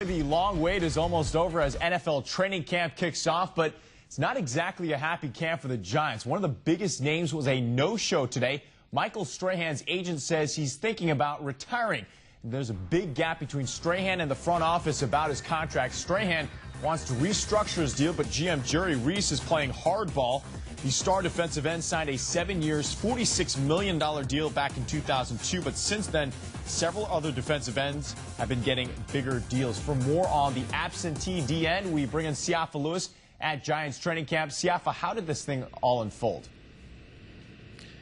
The long wait is almost over as NFL training camp kicks off, but it's not exactly a happy camp for the Giants. One of the biggest names was a no-show today. Michael Strahan's agent says he's thinking about retiring. There's a big gap between Strahan and the front office about his contract. Strahan wants to restructure his deal, but GM Jerry Reese is playing hardball. The star defensive end signed a 7 years, $46 million deal back in 2002, but since then, several other defensive ends have been getting bigger deals. For more on the absentee D end, we bring in Siafa Lewis at Giants training camp. Siafa, how did this thing all unfold?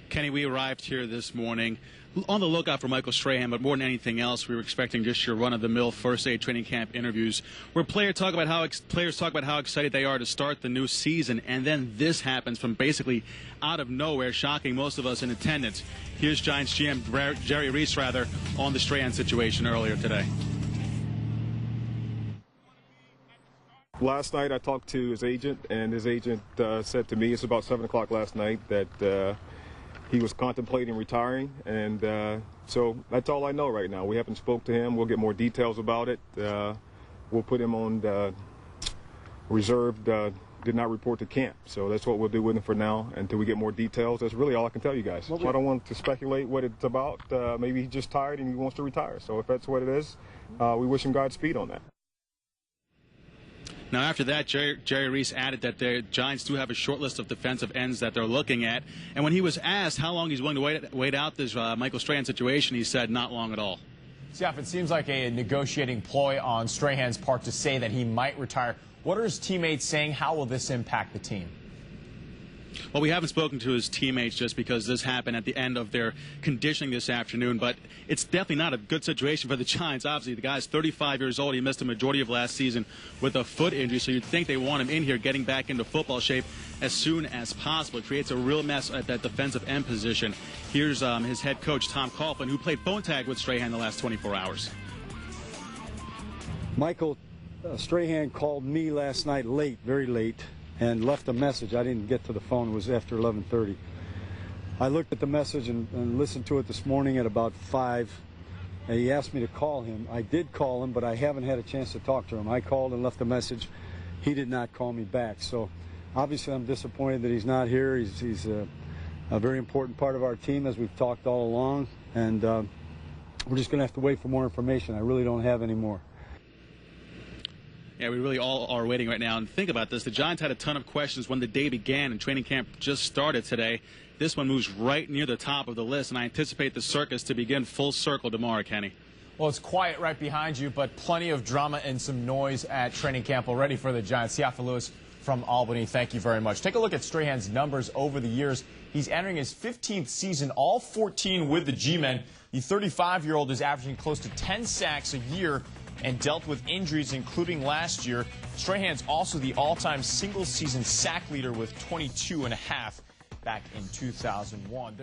Kenny, we arrived here this morning on the lookout for Michael Strahan, but more than anything else, we were expecting just your run-of-the-mill first-aid training camp interviews where players talk about how excited they are to start the new season, and then this happens from basically out of nowhere, shocking most of us in attendance. Here's Giants GM Jerry Reese, on the Strahan situation earlier today. Last night I talked to his agent, and his agent said to me, it's about 7 o'clock last night, that he was contemplating retiring, and so that's all I know right now. We haven't spoke to him. We'll get more details about it. We'll put him on reserved, did not report to camp. So that's what we'll do with him for now until we get more details. That's really all I can tell you guys. I don't want to speculate what it's about. Maybe he's just tired and he wants to retire. So if that's what it is, we wish him Godspeed on that. Now, after that, Jerry Reese added that the Giants do have a short list of defensive ends that they're looking at. And when he was asked how long he's willing to wait out this Michael Strahan situation, he said not long at all. Yeah, it seems like a negotiating ploy on Strahan's part to say that he might retire. What are his teammates saying? How will this impact the team? Well, we haven't spoken to his teammates just because this happened at the end of their conditioning this afternoon, but it's definitely not a good situation for the Giants. Obviously, the guy's 35 years old. He missed a majority of last season with a foot injury, so you'd think they want him in here getting back into football shape as soon as possible. It creates a real mess at that defensive end position. Here's his head coach, Tom Coughlin, who played phone tag with Strahan the last 24 hours. Michael Strahan called me last night late, very late, and left a message. I didn't get to the phone. It was after 11:30. I looked at the message and listened to it this morning at about 5. And he asked me to call him. I did call him, but I haven't had a chance to talk to him. I called and left a message. He did not call me back. So obviously I'm disappointed that he's not here. He's a very important part of our team, as we've talked all along. And we're just going to have to wait for more information. I really don't have any more. Yeah, we really all are waiting right now. And think about this. The Giants had a ton of questions when the day began and training camp just started today. This one moves right near the top of the list, and I anticipate the circus to begin full circle tomorrow, Kenny. Well, it's quiet right behind you, but plenty of drama and some noise at training camp already for the Giants. Siafa Lewis from Albany, thank you very much. Take a look at Strahan's numbers over the years. He's entering his 15th season, all 14 with the G-Men. The 35-year-old is averaging close to 10 sacks a year and dealt with injuries, including last year. Strahan's also the all-time single-season sack leader with 22.5 back in 2001.